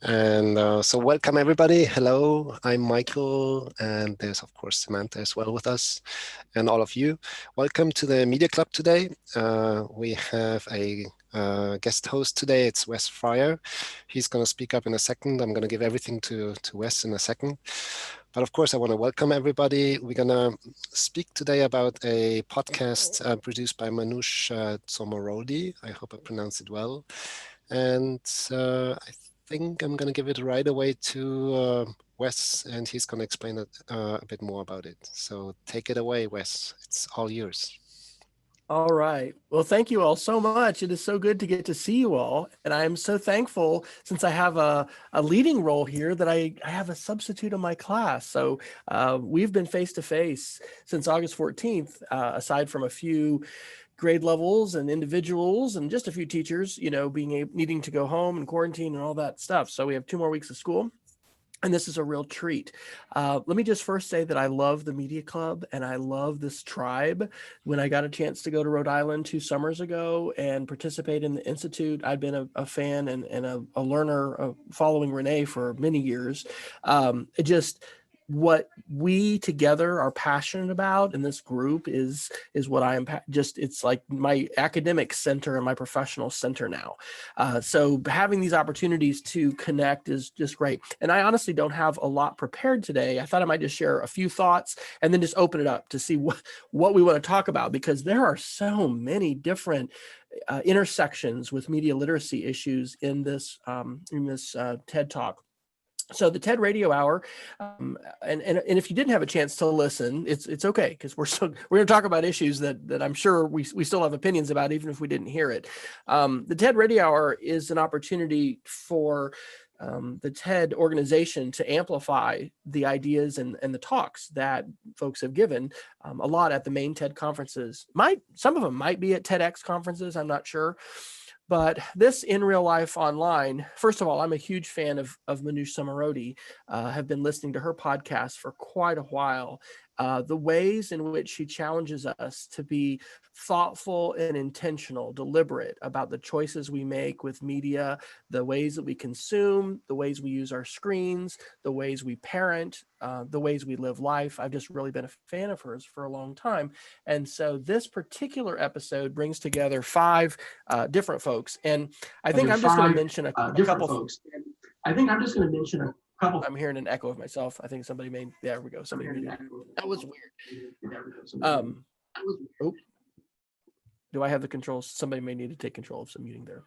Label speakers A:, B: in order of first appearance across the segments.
A: And so welcome everybody. Hello, I'm Michael, and there's of course Samantha as well with us, and all of you. Welcome to the Media Club today. We have a guest host today. It's Wes Fryer. He's going to speak up in a second. I'm going to give everything to Wes in a second. But of course, I want to welcome everybody. We're going to speak today about a podcast produced by Manoush Zomorodi. I hope I pronounced it well. And I think I'm going to give it right away to Wes, and he's going to explain a bit more about it. So take it away, Wes. It's all yours.
B: All right. Well, thank you all so much. It is so good to get to see you all. And I'm so thankful since I have a leading role here that I have a substitute in my class. So we've been face to face since August 14th, aside from a few grade levels and individuals and just a few teachers, needing to go home and quarantine and all that stuff. So we have 2 more weeks of school. And this is a real treat. Let me just first say that I love the Media Club and I love this tribe. When I got a chance to go to Rhode Island 2 summers ago and participate in the Institute, I'd been a fan and a learner following Renee for many years. What we together are passionate about in this group is what I am it's like my academic center and my professional center now. So having these opportunities to connect is just great. And I honestly don't have a lot prepared today. I thought I might just share a few thoughts and then just open it up to see what we want to talk about, because there are so many different intersections with media literacy issues in this TED Talk. So the TED Radio Hour, and if you didn't have a chance to listen, it's okay, because we're going to talk about issues that I'm sure we still have opinions about, even if we didn't hear it. The TED Radio Hour is an opportunity for the TED organization to amplify the ideas and the talks that folks have given a lot at the main TED conferences. Some of them might be at TEDx conferences, I'm not sure. But this in real life online, first of all, I'm a huge fan of Manoush Zomorodi. Have been listening to her podcast for quite a while. The ways in which she challenges us to be thoughtful and intentional, deliberate about the choices we make with media, the ways that we consume, the ways we use our screens, the ways we parent, the ways we live life. I've just really been a fan of hers for a long time. And so this particular episode brings together 5 different folks. And I think I'm just going to mention a couple folks. I think I'm just going to mention a couple. I'm hearing an echo of myself. I think somebody made, there we go. Somebody made it. That was weird. Oh, do I have the controls? Somebody may need to take control of some muting there.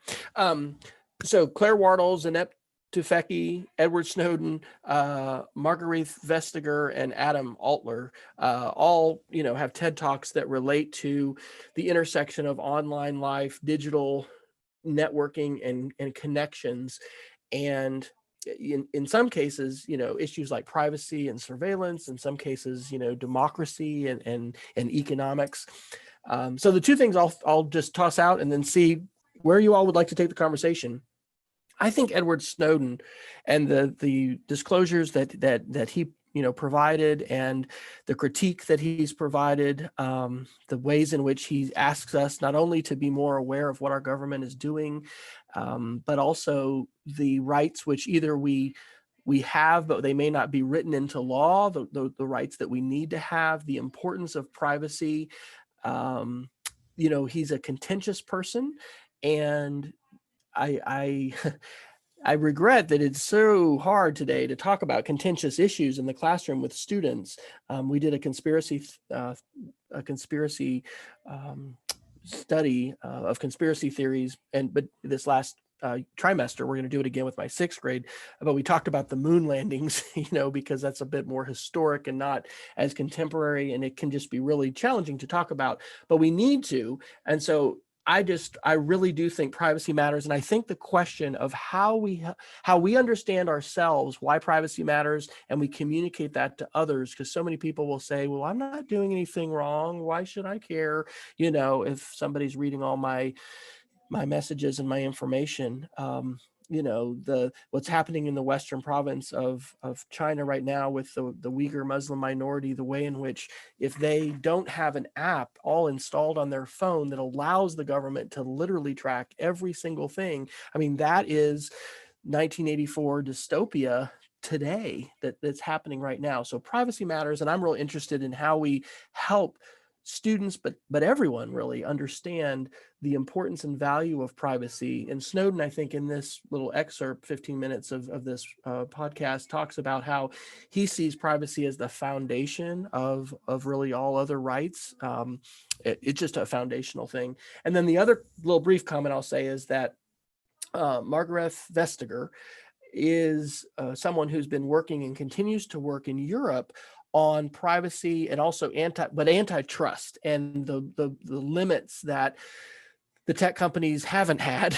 B: So Claire Wardle, Zeynep Tufekci, Edward Snowden, Marguerite Vestager, and Adam Altler all have TED Talks that relate to the intersection of online life, digital networking, and connections. And in some cases, issues like privacy and surveillance, in some cases, democracy and economics. So the 2 things I'll just toss out and then see where you all would like to take the conversation. I think Edward Snowden and the disclosures that he provided, and the critique that he's provided, the ways in which he asks us not only to be more aware of what our government is doing, but also the rights which either we have, but they may not be written into law, the rights that we need to have, the importance of privacy. He's a contentious person, and I I regret that it's so hard today to talk about contentious issues in the classroom with students. We did a conspiracy study of conspiracy theories, but this last trimester, we're going to do it again with my 6th grade. But we talked about the moon landings, because that's a bit more historic and not as contemporary, and it can just be really challenging to talk about. But we need to, and so I really do think privacy matters. And I think the question of how we understand ourselves, why privacy matters, and we communicate that to others, because so many people will say, well, I'm not doing anything wrong. Why should I care? If somebody's reading all my messages and my information. What's happening in the Western province of China right now with the Uyghur Muslim minority, the way in which, if they don't have an app all installed on their phone that allows the government to literally track every single thing, I mean, that is 1984 dystopia today that's happening right now. So privacy matters, and I'm real interested in how we help students, but everyone really understand the importance and value of privacy. And Snowden, I think in this little excerpt, 15 minutes of this podcast, talks about how he sees privacy as the foundation of really all other rights. It's just a foundational thing. And then the other little brief comment I'll say is that Margaret Vestager is someone who's been working and continues to work in Europe on privacy and also antitrust and the limits that the tech companies haven't had,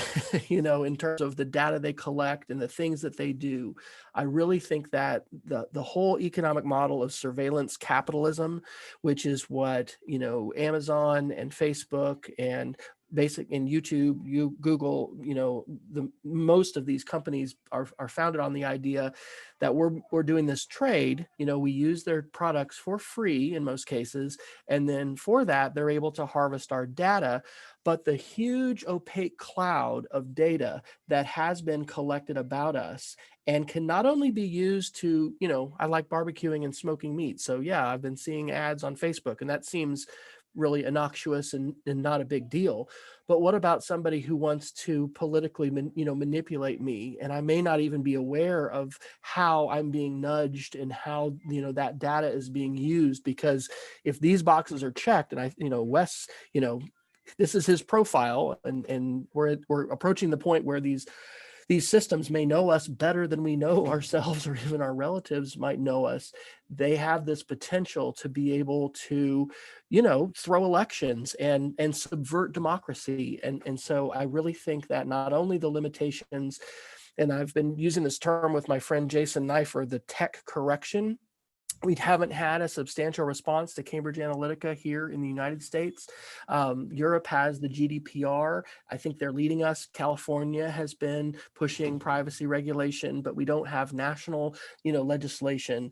B: in terms of the data they collect and the things that they do. I really think that the whole economic model of surveillance capitalism, which is what, Amazon and Facebook and YouTube, Google, the most of these companies are founded on the idea that we're doing this trade. We use their products for free in most cases, and then for that they're able to harvest our data. But the huge opaque cloud of data that has been collected about us and can not only be used to, I like barbecuing and smoking meat. So yeah, I've been seeing ads on Facebook, and that seems really innocuous and not a big deal. But what about somebody who wants to politically manipulate me, and I may not even be aware of how I'm being nudged and how that data is being used? Because if these boxes are checked, and Wes, this is his profile, and we're approaching the point where these systems may know us better than we know ourselves, or even our relatives might know us. They have this potential to be able to, throw elections and subvert democracy. And so I really think that not only the limitations, and I've been using this term with my friend Jason Neiffer, the tech correction. We haven't had a substantial response to Cambridge Analytica here in the United States. Europe has the GDPR. I think they're leading us. California has been pushing privacy regulation, but we don't have national, legislation.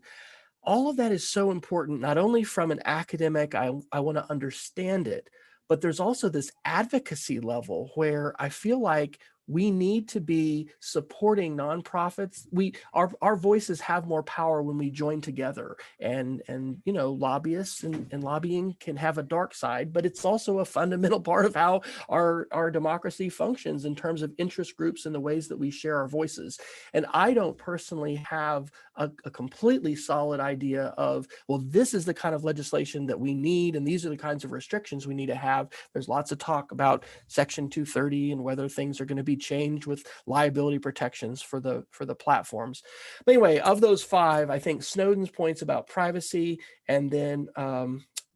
B: All of that is so important, not only from an academic, I want to understand it, but there's also this advocacy level where I feel like we need to be supporting nonprofits. Our voices have more power when we join together, and lobbyists and lobbying can have a dark side, but it's also a fundamental part of how our democracy functions in terms of interest groups and the ways that we share our voices. And I don't personally have a completely solid idea of, well, this is the kind of legislation that we need, and these are the kinds of restrictions we need to have. There's lots of talk about Section 230 and whether things are going to be changed with liability protections for the platforms. But anyway, of those five, I think Snowden's points about privacy, and then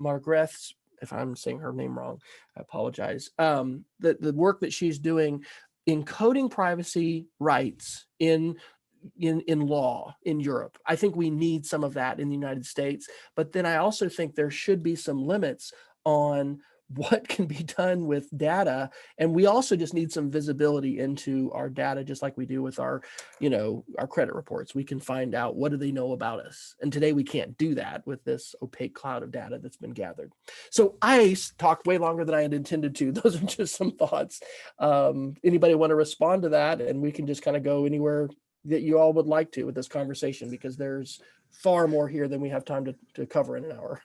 B: Margret's, if I'm saying her name wrong, I apologize, the work that she's doing in coding privacy rights in law in Europe. I think we need some of that in the United States, but then I also think there should be some limits on what can be done with data. And we also just need some visibility into our data, just like we do with our credit reports. We can find out, what do they know about us? And today we can't do that with this opaque cloud of data that's been gathered. So I talked way longer than I had intended to. Those are just some thoughts. Anybody want to respond to that? And we can just kind of go anywhere that you all would like to with this conversation, because there's far more here than we have time to cover in an hour.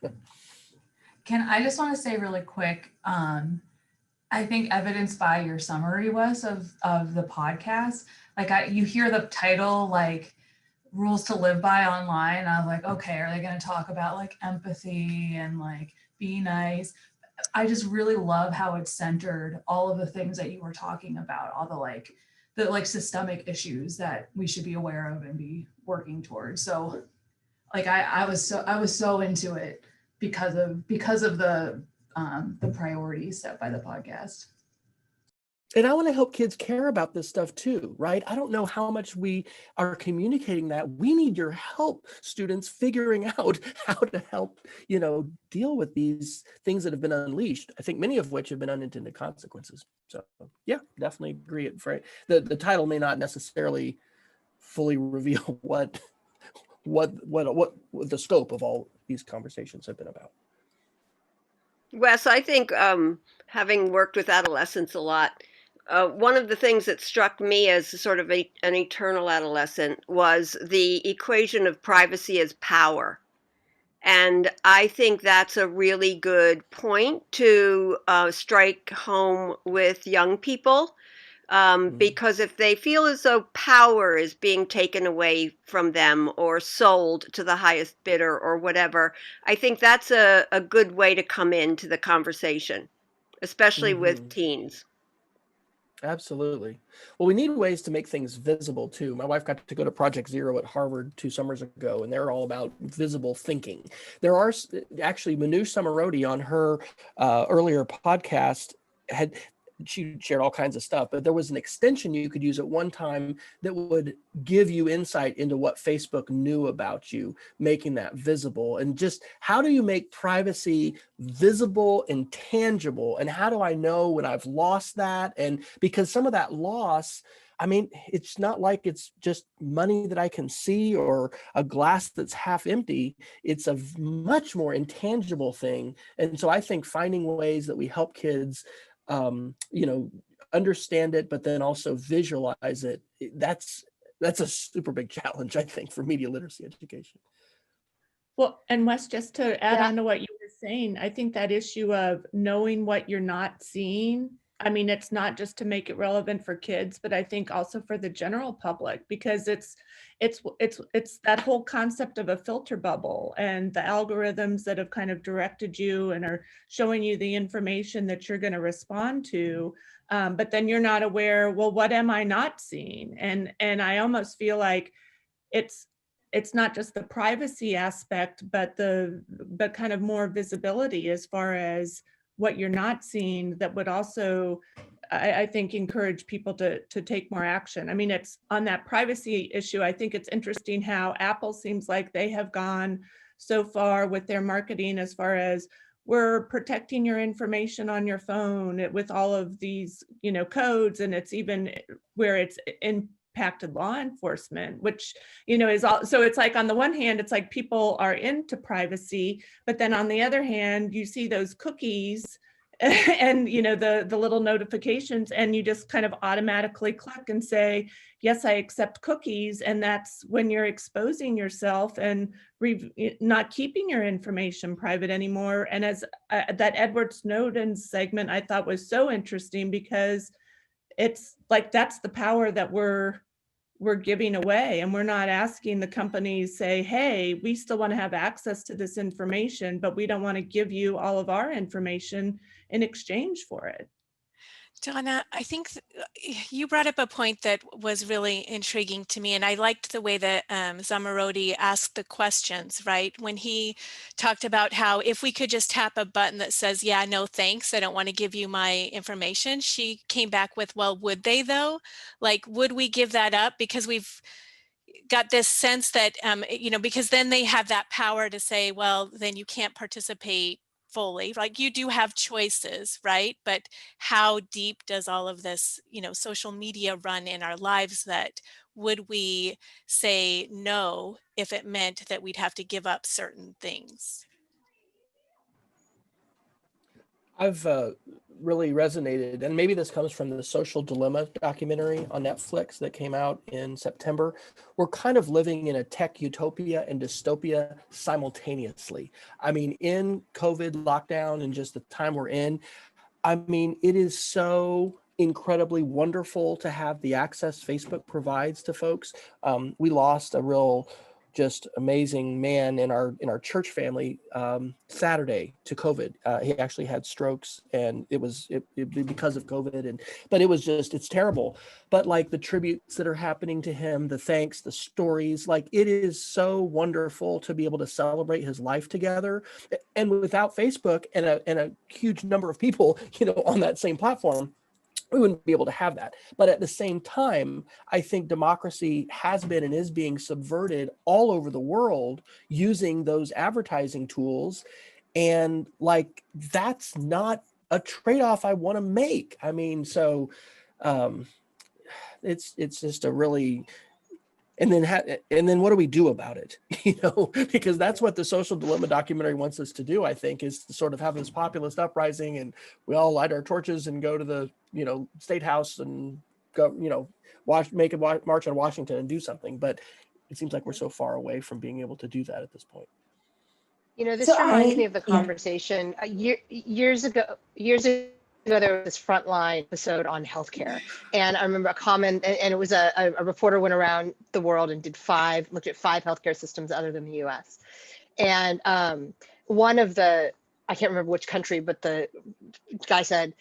C: I just want to say really quick, I think evidenced by your summary, Wes, of the podcast, you hear the title, like rules to live by online. I'm like, okay, are they going to talk about like empathy and like be nice? I just really love how it's centered all of the things that you were talking about, all the systemic issues that we should be aware of and be working towards. So like I was so into it because of the priorities set by the podcast.
B: And I want to help kids care about this stuff too, right? I don't know how much we are communicating that. We need your help, students, figuring out how to help, deal with these things that have been unleashed. I think many of which have been unintended consequences. So yeah, definitely agree. The title may not necessarily fully reveal what the scope of all these conversations have been about.
D: Wes, I think having worked with adolescents a lot, one of the things that struck me as sort of an eternal adolescent was the equation of privacy as power. And I think that's a really good point to strike home with young people, because if they feel as though power is being taken away from them or sold to the highest bidder or whatever, I think that's a good way to come into the conversation, especially with teens.
B: Absolutely. Well, we need ways to make things visible too. My wife got to go to Project Zero at Harvard 2 summers ago, and they're all about visible thinking. There are actually Manoush Samarodi on her earlier podcast she shared all kinds of stuff, but there was an extension you could use at one time that would give you insight into what Facebook knew about you, making that visible. And just how do you make privacy visible and tangible? And how do I know when I've lost that? And because some of that loss, I mean, it's not like it's just money that I can see or a glass that's half empty. It's a much more intangible thing. And so I think finding ways that we help kids understand it, but then also visualize it. That's a super big challenge, I think, for media literacy education.
E: Well, and Wes, just to add on to what you were saying, I think that issue of knowing what you're not seeing, I mean, it's not just to make it relevant for kids, but I think also for the general public, because it's that whole concept of a filter bubble and the algorithms that have kind of directed you and are showing you the information that you're going to respond to. But then you're not aware, well, what am I not seeing? And I almost feel like it's not just the privacy aspect, but kind of more visibility as far as what you're not seeing that would also, I think, encourage people to take more action. I mean, it's on that privacy issue. I think it's interesting how Apple seems like they have gone so far with their marketing as far as we're protecting your information on your phone with all of these, codes, and it's even where it's impacted law enforcement, which, is all. So it's like, on the one hand, it's like people are into privacy, but then on the other hand, you see those cookies and, the little notifications, and you just kind of automatically click and say, yes, I accept cookies. And that's when you're exposing yourself and not keeping your information private anymore. And as that Edward Snowden segment, I thought was so interesting, because it's like, that's the power that we're giving away, and we're not asking the companies, say, hey, we still want to have access to this information, but we don't want to give you all of our information in exchange for it.
F: Donna, I think you brought up a point that was really intriguing to me, and I liked the way that Zamarodi asked the questions, right? When he talked about how if we could just tap a button that says, yeah, no, thanks, I don't want to give you my information, she came back with, well, would they though? Like, would we give that up? Because we've got this sense that, because then they have that power to say, well, then you can't participate fully. Like, you do have choices, right? But how deep does all of this, social media run in our lives, that would we say no if it meant that we'd have to give up certain things?
B: I've really resonated, and maybe this comes from the Social Dilemma documentary on Netflix that came out in September. We're kind of living in a tech utopia and dystopia simultaneously. I mean, in COVID lockdown and just the time we're in, I mean, it is so incredibly wonderful to have the access Facebook provides to folks. We lost a real just amazing man in our church family Saturday to COVID. He actually had strokes, and it was because of COVID. But it was just, it's terrible. But like the tributes that are happening to him, the thanks, the stories, like it is so wonderful to be able to celebrate his life together. And without Facebook and a huge number of people, on that same platform, we wouldn't be able to have that. But at the same time, I think democracy has been and is being subverted all over the world using those advertising tools. And like, that's not a trade-off I want to make. I mean, so it's just a really And then what do we do about it? Because that's what the Social Dilemma documentary wants us to do, I think, is to sort of have this populist uprising and we all light our torches and go to the, State House and go, make a march on Washington and do something. But it seems like we're so far away from being able to do that at this point.
G: This reminds me of the conversation years ago, there was this Frontline episode on healthcare. And I remember a comment, and it was a reporter went around the world and looked at 5 healthcare systems other than the US. And one of I can't remember which country, but the guy said,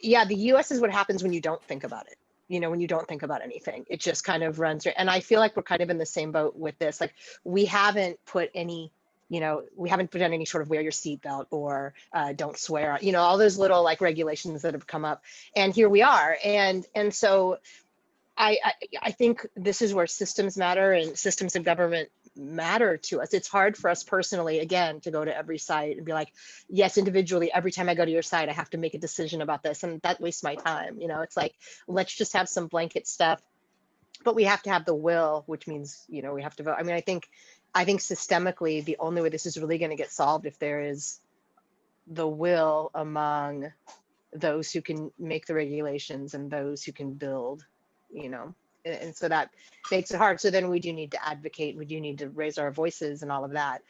G: yeah, the US is what happens when you don't think about it. When you don't think about anything, it just kind of runs. And I feel like we're kind of in the same boat with this. Like we haven't put any any sort of wear your seatbelt or don't swear, all those little like regulations that have come up. And here we are. And so I think this is where systems matter and systems of government matter to us. It's hard for us personally, again, to go to every site and be like, yes, individually, every time I go to your site, I have to make a decision about this. And that wastes my time. It's like, let's just have some blanket stuff, but we have to have the will, which means, we have to vote. I mean, I think systemically, the only way this is really going to get solved if there is the will among those who can make the regulations and those who can build, and so that makes it hard. So then we do need to advocate, we do need to raise our voices and all of that.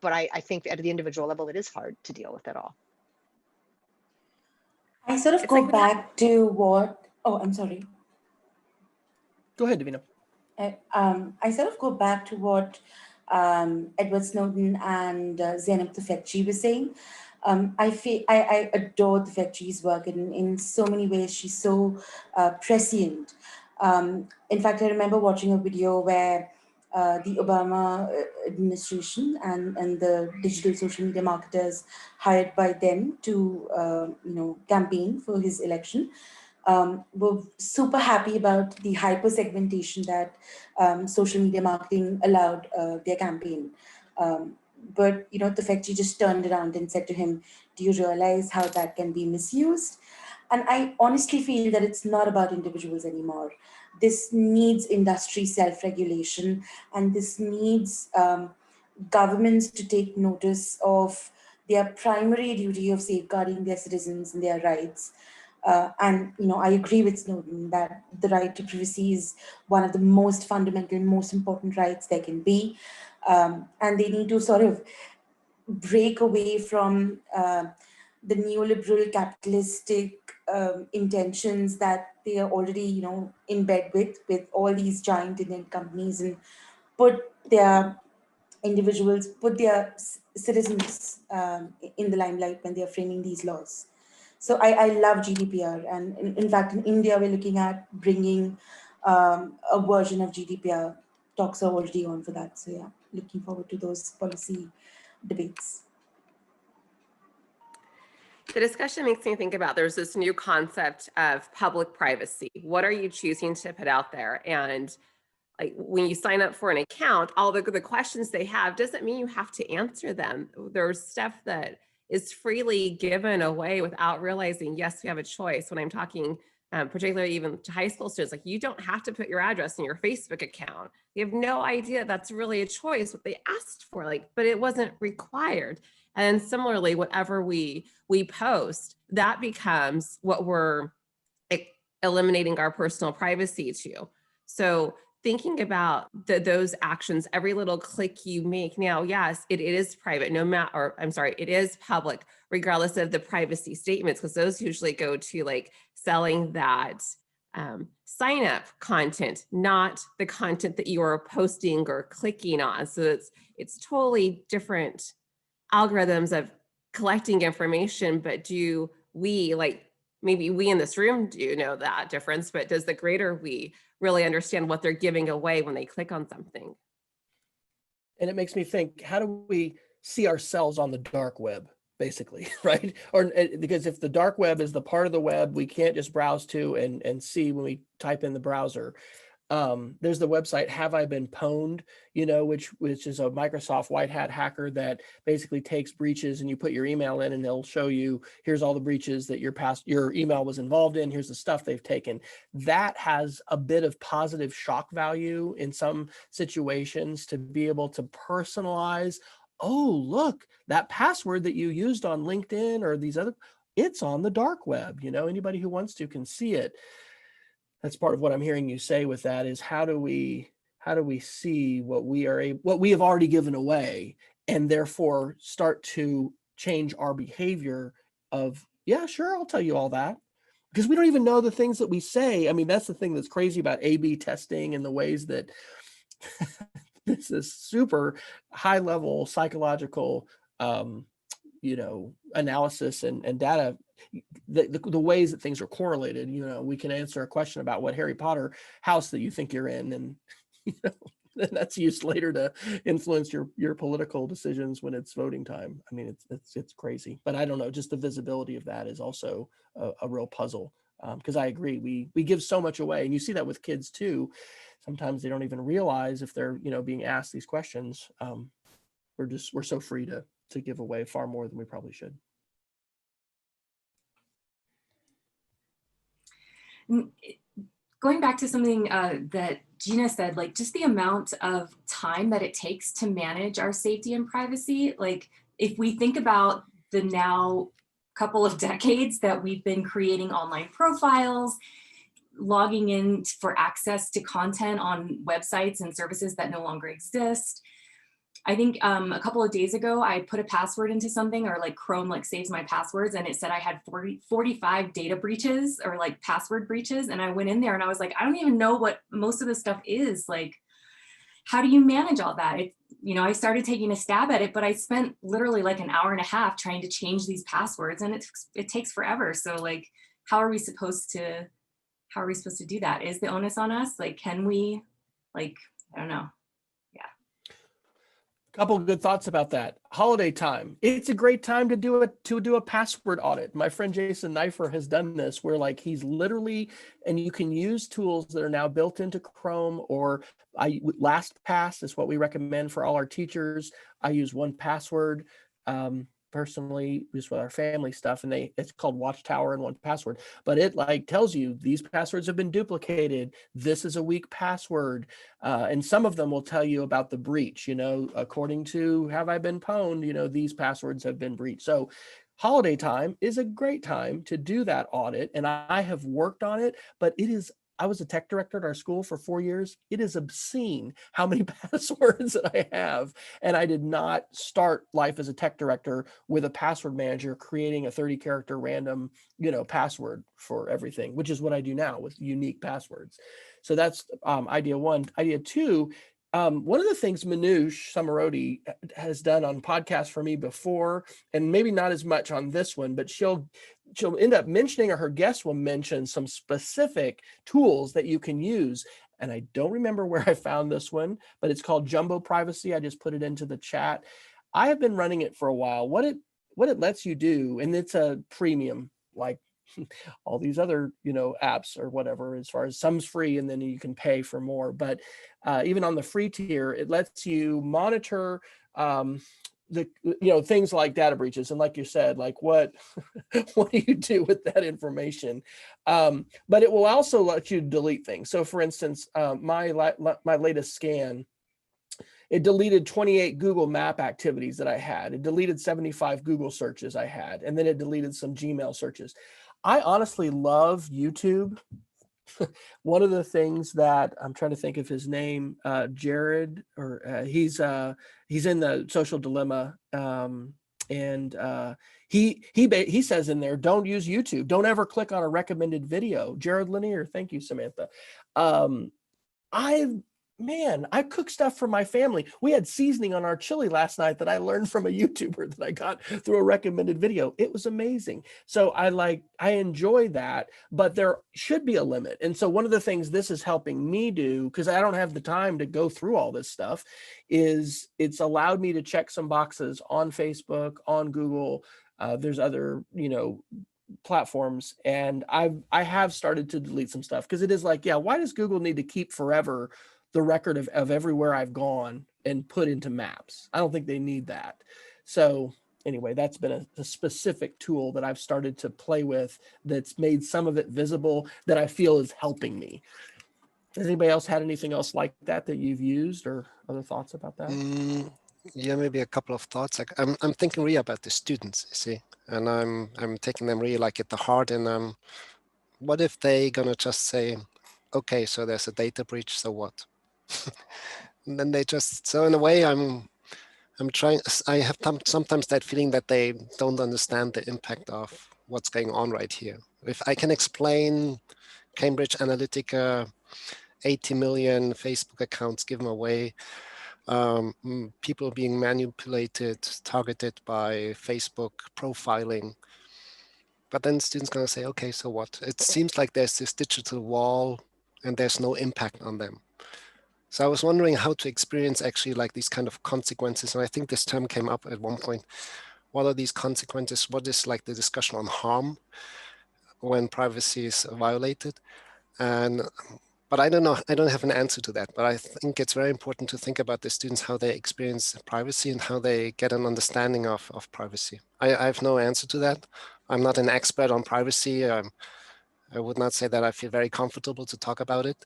G: But I think at the individual level, it is hard to deal with it all.
H: I sort of go back to what, I'm sorry.
B: Go ahead, Davina.
H: I sort of go back to what Edward Snowden and Zeynep Tufekci were saying. I adore Tufekci's work in so many ways. She's so prescient. In fact, I remember watching a video where the Obama administration and the digital social media marketers hired by them to campaign for his election. Were super happy about the hyper segmentation that social media marketing allowed their campaign. But Tufekci just turned around and said to him, do you realize how that can be misused? And I honestly feel that it's not about individuals anymore. This needs industry self-regulation, and this needs governments to take notice of their primary duty of safeguarding their citizens and their rights. And I agree with Snowden that the right to privacy is one of the most fundamental, most important rights there can be. And they need to sort of break away from the neoliberal capitalistic intentions that they are already, in bed with all these giant Indian companies, and put their individuals, put their citizens in the limelight when they are framing these laws. So I love GDPR, and in fact, in India, we're looking at bringing a version of GDPR. Talks are already on for that. So yeah, looking forward to those policy debates.
I: The discussion makes me think about, there's this new concept of public privacy. What are you choosing to put out there? And like when you sign up for an account, all the questions they have doesn't mean you have to answer them. There's stuff that is freely given away without realizing, yes, we have a choice. When I'm talking particularly even to high school students, like you don't have to put your address in your Facebook account. You have no idea that's really a choice, what they asked for, but it wasn't required. And similarly, whatever we post, that becomes what we're eliminating our personal privacy to. So thinking about those actions, every little click you make now, yes, it is private, it is public, regardless of the privacy statements, because those usually go to selling that sign up content, not the content that you are posting or clicking on. So it's totally different algorithms of collecting information, but do we, maybe we in this room do know that difference, but does the greater we really understand what they're giving away when they click on something?
B: And it makes me think, how do we see ourselves on the dark web, basically, right? Or because if the dark web is the part of the web we can't just browse to and see when we type in the browser, There's the website Have I Been Pwned, which is a Microsoft white hat hacker that basically takes breaches, and you put your email in and they'll show you, here's all the breaches that your email was involved in, here's the stuff they've taken. That has a bit of positive shock value in some situations, to be able to personalize, oh, look, that password that you used on LinkedIn or these other, it's on the dark web. Anybody who wants to can see it. That's part of what I'm hearing you say with that, is how do we see what we have already given away, and therefore start to change our behavior of, yeah, sure, I'll tell you all that, because we don't even know the things that we say. I mean, that's the thing that's crazy about A/B testing, and the ways that this is super high level psychological analysis and data, the ways that things are correlated. We can answer a question about what Harry Potter house that you think you're in, and that's used later to influence your political decisions when it's voting time. I mean, it's crazy, but I don't know, just the visibility of that is also a real puzzle. Because I agree, we give so much away, and you see that with kids too. Sometimes they don't even realize if they're being asked these questions. We're so free to give away far more than we probably should.
J: Going back to something that Gina said, like just the amount of time that it takes to manage our safety and privacy. Like if we think about the now couple of decades that we've been creating online profiles, logging in for access to content on websites and services that no longer exist. I think a couple of days ago, I put a password into something, or like Chrome like saves my passwords, and it said I had 45 data breaches, or like password breaches. And I went in there and I was like, I don't even know what most of this stuff is. Like, how do you manage all that? I started taking a stab at it, but I spent literally like an hour and a half trying to change these passwords, and it takes forever. So like, how are we supposed to do that? Is the onus on us? Like, can we, I don't know.
B: Couple of good thoughts about that. Holiday time. It's a great time to do a password audit. My friend Jason Neiffer has done this, where like he's literally, and you can use tools that are now built into Chrome, or LastPass is what we recommend for all our teachers. I use 1Password personally, just with our family stuff, and it's called Watchtower and 1Password, but it like tells you these passwords have been duplicated, this is a weak password, and some of them will tell you about the breach, according to Have I Been Pwned, these passwords have been breached. So holiday time is a great time to do that audit, and I have worked on it, but I was a tech director at our school for 4 years. It is obscene how many passwords that I have. And I did not start life as a tech director with a password manager creating a 30-character random, password for everything, which is what I do now with unique passwords. So that's idea one. Idea two, one of the things Manoush Samarodi has done on podcasts for me before, and maybe not as much on this one, but she'll end up mentioning, or her guest will mention, some specific tools that you can use. And I don't remember where I found this one, but it's called Jumbo Privacy. I just put it into the chat. I have been running it for a while. What it lets you do, and it's a premium, like all these other apps or whatever, as far as some's free and then you can pay for more, but even on the free tier, it lets you monitor things like data breaches, and like you said, like what do you do with that information, but it will also let you delete things. So for instance, my latest scan, it deleted 28 Google Map activities that I had. It deleted 75 Google searches I had, and then it deleted some Gmail searches. I honestly love YouTube. One of the things that I'm trying to think of his name, Jared, or he's in the Social Dilemma, and he says in there, don't use YouTube. Don't ever click on a recommended video. Jared Linear, thank you, Samantha. I cook stuff for my family. We had seasoning on our chili last night that I learned from a YouTuber that I got through a recommended video. It was amazing. So I enjoy that, but there should be a limit. And so one of the things this is helping me do, because I don't have the time to go through all this stuff, is it's allowed me to check some boxes on Facebook, on Google. There's other, platforms, and I have started to delete some stuff because it is like, yeah, why does Google need to keep forever the record of everywhere I've gone and put into maps? I don't think they need that. So anyway, that's been a specific tool that I've started to play with that's made some of it visible that I feel is helping me. Has anybody else had anything else like that you've used, or other thoughts about that?
A: Yeah, maybe a couple of thoughts. Like I'm thinking really about the students, you see, and I'm taking them really like at the heart. And what if they gonna just say, okay, so there's a data breach, so what? And then they just, so in a way, I'm trying. I have sometimes that feeling that they don't understand the impact of what's going on right here. If I can explain Cambridge Analytica, 80 million Facebook accounts given away, people being manipulated, targeted by Facebook profiling. But then students gonna say, okay, so what? It seems like there's this digital wall and there's no impact on them. So I was wondering how to experience actually like these kind of consequences. And I think this term came up at one point. What are these consequences? What is like the discussion on harm when privacy is violated? But I don't know, I don't have an answer to that, but I think it's very important to think about the students, how they experience privacy and how they get an understanding of privacy. I have no answer to that. I'm not an expert on privacy. I would not say that I feel very comfortable to talk about it.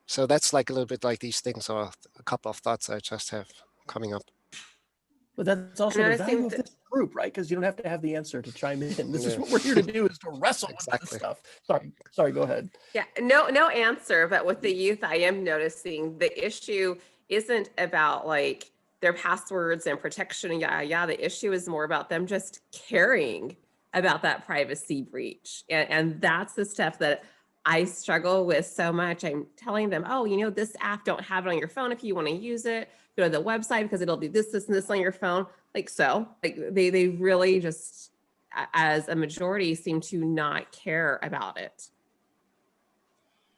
A: So that's like a little bit like these things, or a couple of thoughts I just have coming up.
B: But that's also the value of this group, right? Because you don't have to have the answer to chime in. This is what we're here to do, is to wrestle with this stuff. Sorry, go ahead.
I: Yeah, no answer. But with the youth, I am noticing the issue isn't about like their passwords and protection. Yeah. The issue is more about them just caring about that privacy breach. And that's the stuff that I struggle with so much. I'm telling them, oh, this app, don't have it on your phone. If you want to use it, go to the website because it'll do this, and this on your phone. Like they really just, as a majority, seem to not care about it.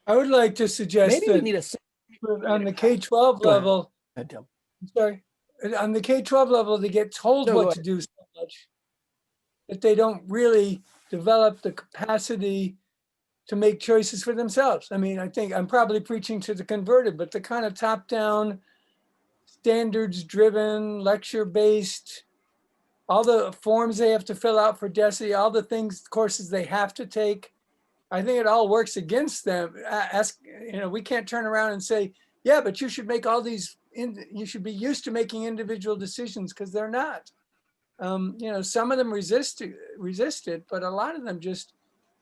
K: I would like to suggest
B: maybe we need
K: on the K-12 level. Sorry, on the K-12 level, they get told what to do so much that they don't really develop the capacity to make choices for themselves. I mean, I think I'm probably preaching to the converted, but the kind of top-down, standards-driven, lecture-based, all the forms they have to fill out for DESE, all the courses they have to take, I think it all works against them. We can't turn around and say, yeah, but you should make all these, you should be used to making individual decisions, because they're not. Some of them resist it, but a lot of them just,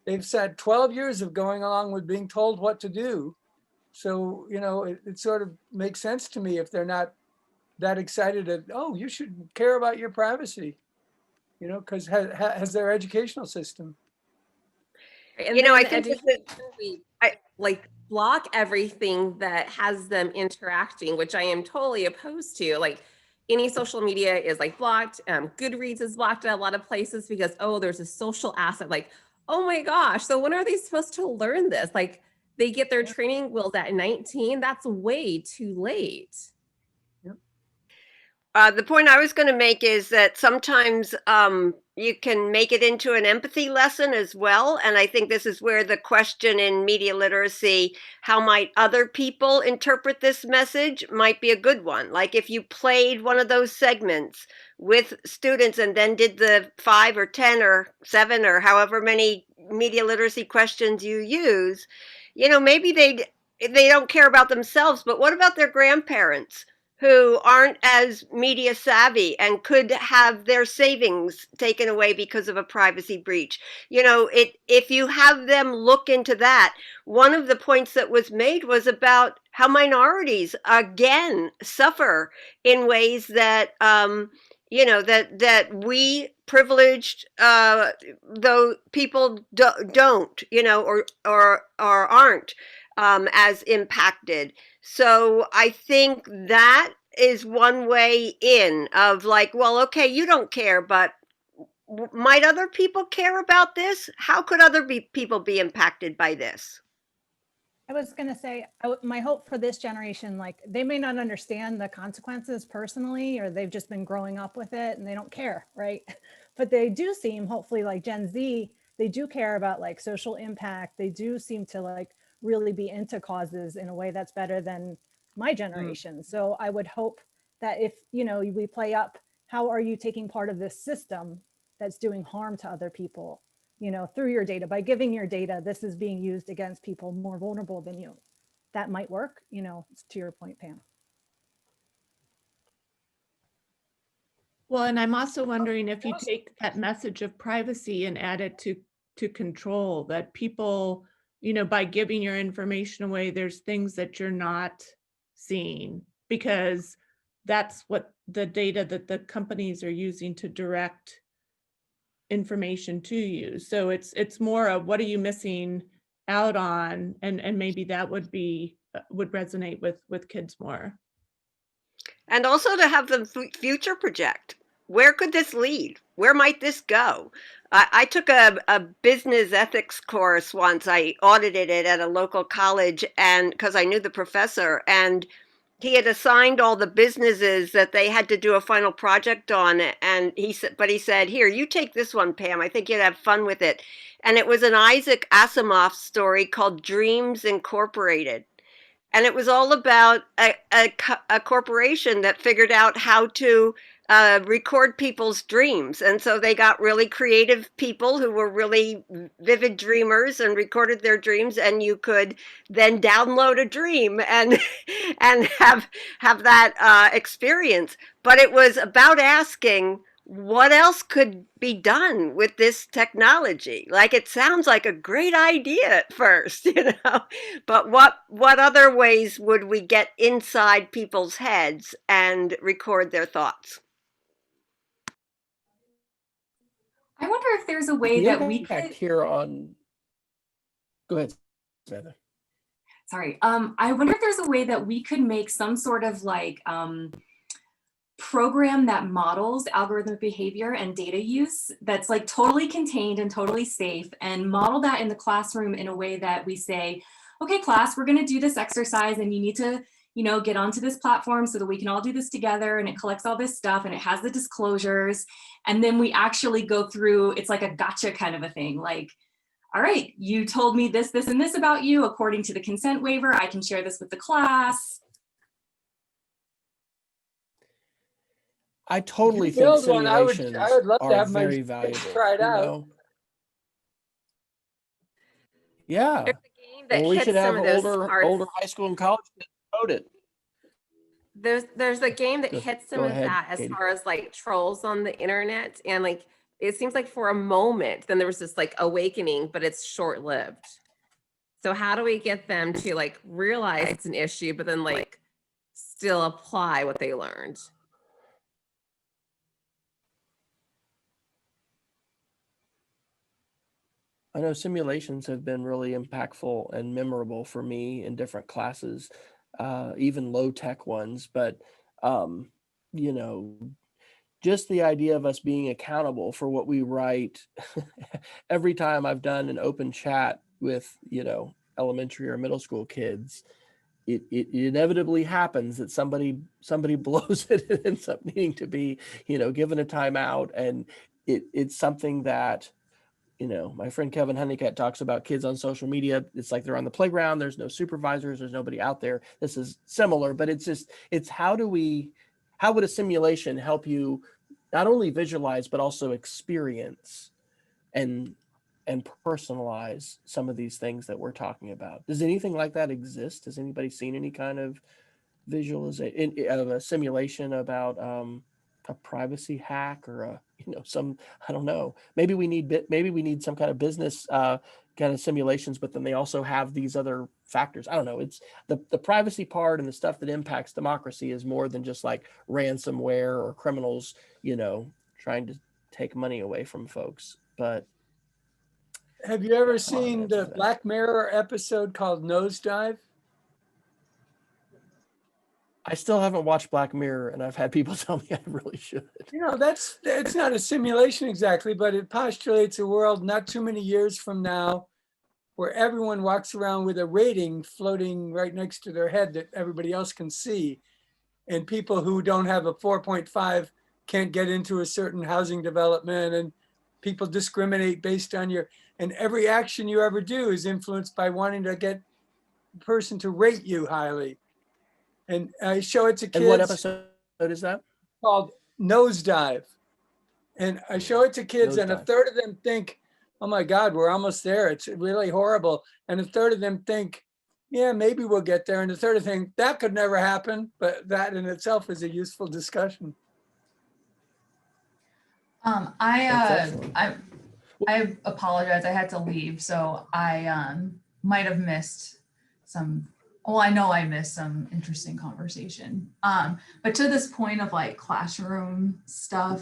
K: they've said 12 years of going along with being told what to do. So, it sort of makes sense to me if they're not that excited at, oh, you should care about your privacy, because has their educational system.
I: And I think we like block everything that has them interacting, which I am totally opposed to. Like any social media is like blocked. Goodreads is blocked at a lot of places because, oh, there's a social asset. Like, oh my gosh. So when are they supposed to learn this? Like they get their training wheels at 19. That's way too late.
D: The point I was going to make is that sometimes you can make it into an empathy lesson as well. And I think this is where the question in media literacy, how might other people interpret this message, might be a good one. Like if you played one of those segments with students and then did the 5 or 10 or 7 or however many media literacy questions you use, maybe they don't care about themselves, but what about their grandparents who aren't as media savvy and could have their savings taken away because of a privacy breach? If you have them look into that, one of the points that was made was about how minorities again suffer in ways that that we privileged though people don't or aren't as impacted. So I think that is one way in of like, well, okay, you don't care, but might other people care about this? How could other people be impacted by this?
L: I was going to say, my hope for this generation, like they may not understand the consequences personally, or they've just been growing up with it and they don't care, right? but they do seem, hopefully like Gen Z, they do care about like social impact. They do seem to like really be into causes in a way that's better than my generation. So I would hope that if, you know, we play up, how are you taking part of this system that's doing harm to other people, you know, through your data? By giving your data, this is being used against people more vulnerable than you. That might work, you know, to your point, Pam.
E: Well, and I'm also wondering if you take that message of privacy and add it to control, that people, you know, by giving your information away, there's things that you're not seeing, because that's what the data that the companies are using to direct information to you. So it's more of what are you missing out on, and maybe that would resonate with kids more.
D: And also to have them future project. Where could this lead? Where might this go? I took a business ethics course once. I audited it at a local college, and because I knew the professor, and he had assigned all the businesses that they had to do a final project on, and he said, "Here, you take this one, Pam. I think you'd have fun with it." And it was an Isaac Asimov story called Dreams Incorporated. And it was all about a corporation that figured out how to record people's dreams. And so they got really creative people who were really vivid dreamers and recorded their dreams, and you could then download a dream and and have that experience. But it was about asking, what else could be done with this technology? Like, it sounds like a great idea at first, you know, but what other ways would we get inside people's heads and record their thoughts?
J: I wonder if there's a way
B: The
J: that we
B: impact
J: could
B: here on. Go ahead, Samantha.
J: Sorry. I wonder if there's a way that we could make some sort of like program that models algorithmic behavior and data use that's like totally contained and totally safe, and model that in the classroom in a way that we say, okay, class, we're going to do this exercise and you need to, you know, get onto this platform so that we can all do this together, and it collects all this stuff and it has the disclosures. And then we actually go through, it's like a gotcha kind of a thing. Like, all right, you told me this, this, and this about you. According to the consent waiver, I can share this with the class.
B: I totally
K: If you
B: think
K: build one, I would
B: simulations
K: love to
B: are
K: have my
B: very
K: kids
B: valuable.
K: try it
B: You
K: out.
B: know? Yeah.
I: There's a game that
B: Well, we
I: hits
B: should
I: some
B: have
I: of those
B: older
I: parts.
B: high school and college kids code it.
I: There's a game that hits some
B: go
I: of
B: ahead,
I: that as
B: Katie.
I: far as like trolls on the internet, and like it seems like for a moment then there was this like awakening, but it's short-lived. So how do we get them to like realize it's an issue, but then like still apply what they learned?
B: I know simulations have been really impactful and memorable for me in different classes, even low tech ones. But, you know, just the idea of us being accountable for what we write. Every time I've done an open chat with, you know, elementary or middle school kids, it inevitably happens that somebody blows it and ends up needing to be, you know, given a timeout. And it's something that, you know, my friend Kevin Honeycutt talks about kids on social media. It's like they're on the playground. There's no supervisors. There's nobody out there. This is similar, but it's how would a simulation help you not only visualize, but also experience and personalize some of these things that we're talking about? Does anything like that exist? Has anybody seen any kind of visualization of a simulation about a privacy hack or a, you know, some, I don't know, maybe we need some kind of business kind of simulations, but then they also have these other factors. I don't know. It's the privacy part and the stuff that impacts democracy is more than just like ransomware or criminals, you know, trying to take money away from folks. But
K: have you ever seen the Black Mirror episode called Nosedive?
B: I still haven't watched Black Mirror, and I've had people tell me I really should.
K: You know, it's not a simulation exactly, but it postulates a world not too many years from now where everyone walks around with a rating floating right next to their head that everybody else can see. And people who don't have a 4.5 can't get into a certain housing development, and people discriminate based on and every action you ever do is influenced by wanting to get the person to rate you highly. And I show it to kids.
B: And what episode is that?
K: Called Nosedive. And I show it to kids, and a third of them think, oh my God, we're almost there. It's really horrible. And a third of them think, yeah, maybe we'll get there. And a third of them think that could never happen. But that in itself is a useful discussion.
C: I apologize. I had to leave, so I might have missed some. Well, I know I missed some interesting conversation. But to this point of like classroom stuff,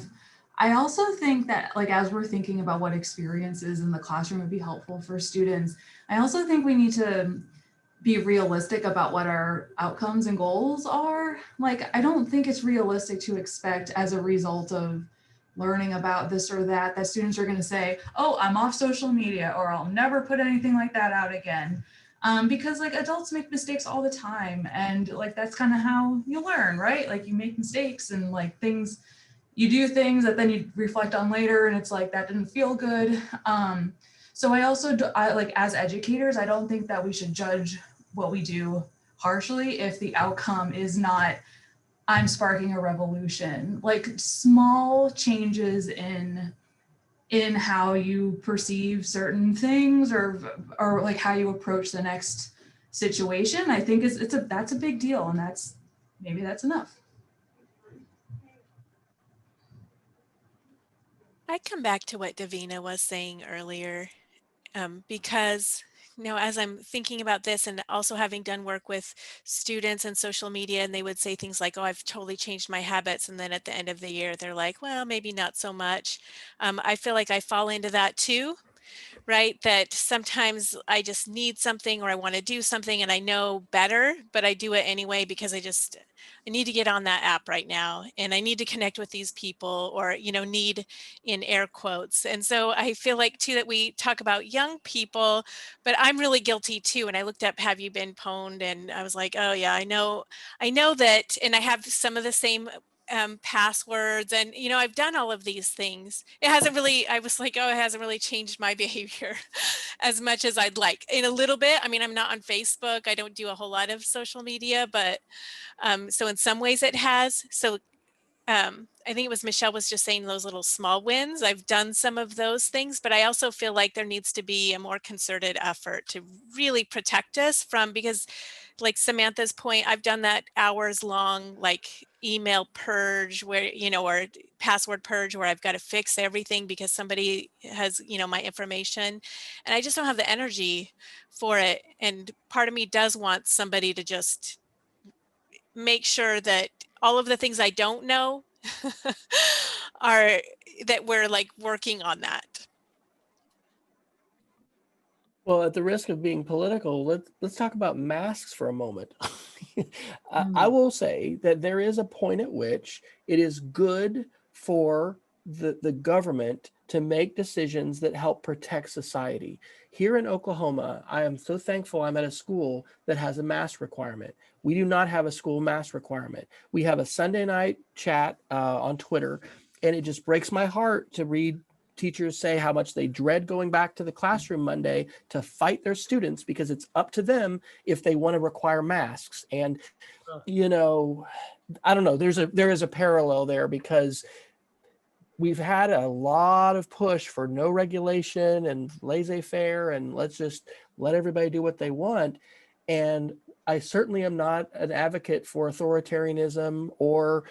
C: I also think that like as we're thinking about what experiences in the classroom would be helpful for students, I also think we need to be realistic about what our outcomes and goals are. Like, I don't think it's realistic to expect as a result of learning about this or that students are going to say, oh, I'm off social media, or I'll never put anything like that out again. Because like adults make mistakes all the time, and like that's kind of how you learn, right? Like you make mistakes and like things, you do things that then you reflect on later and it's like that didn't feel good. So I like as educators, I don't think that we should judge what we do harshly if the outcome is not I'm sparking a revolution. Like small changes in how you perceive certain things or like how you approach the next situation, I think that's a big deal, and maybe that's enough.
F: I'd come back to what Davina was saying earlier, because as I'm thinking about this and also having done work with students and social media, and they would say things like, oh, I've totally changed my habits. And then at the end of the year, they're like, well, maybe not so much. I feel like I fall into that too, right? That sometimes I just need something or I want to do something and I know better, but I do it anyway because I need to get on that app right now and I need to connect with these people, or, need in air quotes. And so I feel like too that we talk about young people, but I'm really guilty too. And I looked up, have you been pwned? And I was like, oh yeah, I know that. And I have some of the same passwords, and I've done all of these things. I was like, oh, it hasn't really changed my behavior as much as I'd like. In a little bit, I mean, I'm not on Facebook, I don't do a whole lot of social media, but so in some ways it has. So I think it was Michelle was just saying those little small wins. I've done some of those things, but I also feel like there needs to be a more concerted effort to really protect us from, because like Samantha's point, I've done that hours long, like email purge where, or password purge where I've got to fix everything because somebody has, my information, and I just don't have the energy for it. And part of me does want somebody to just make sure that all of the things I don't know are that we're like working on that.
B: Well, at the risk of being political, let's talk about masks for a moment. I will say that there is a point at which it is good for the government to make decisions that help protect society. Here in Oklahoma, I am so thankful I'm at a school that has a mask requirement. We do not have a school mask requirement. We have a Sunday night chat on Twitter, and it just breaks my heart to read teachers say how much they dread going back to the classroom Monday to fight their students because it's up to them if they want to require masks. And, I don't know, there is a parallel there, because we've had a lot of push for no regulation and laissez-faire and let's just let everybody do what they want. And I certainly am not an advocate for authoritarianism or,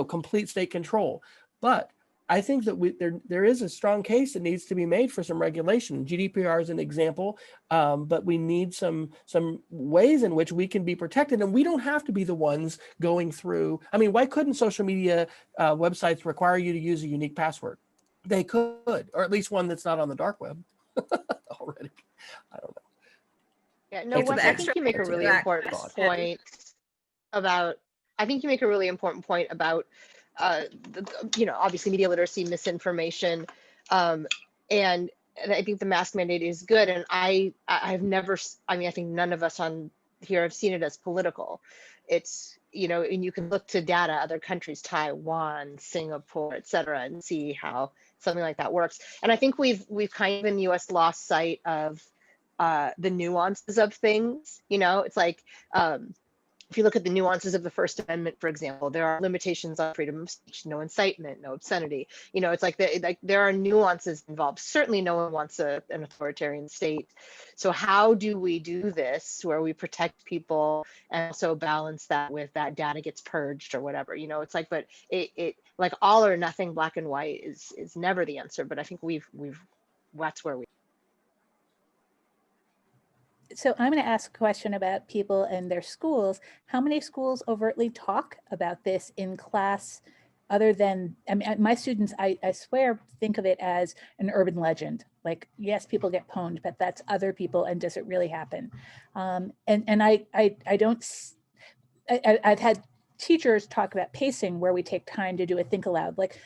B: complete state control. But I think that there is a strong case that needs to be made for some regulation. GDPR is an example, but we need some ways in which we can be protected, and we don't have to be the ones going through. I mean, why couldn't social media websites require you to use a unique password? They could, or at least one that's not on the dark web already. I don't know.
G: Yeah, no, Wes, I think you make a really important point about. I think you make a really important point about. Obviously media literacy, misinformation, and I think the mask mandate is good. And I've never, I think none of us on here have seen it as political. It's, you know, and you can look to data, other countries, Taiwan, Singapore, et cetera, and see how something like that works. And I think we've kind of in the US lost sight of the nuances of things. You know, it's like, if you look at the nuances of the First Amendment, for example, there are limitations on freedom of speech, no incitement, no obscenity. You know, it's like, there are nuances involved. Certainly no one wants an authoritarian state. So how do we do this where we protect people and also balance that with that data gets purged or whatever? You know, it's like, but it like all or nothing, black and white is never the answer. But I think that's where we.
M: So I'm going to ask a question about people and their schools. How many schools overtly talk about this in class other than, I mean, my students, I swear, think of it as an urban legend. Like, yes, people get pwned, but that's other people. And does it really happen? And I don't, I've had teachers talk about pacing where we take time to do a think aloud, like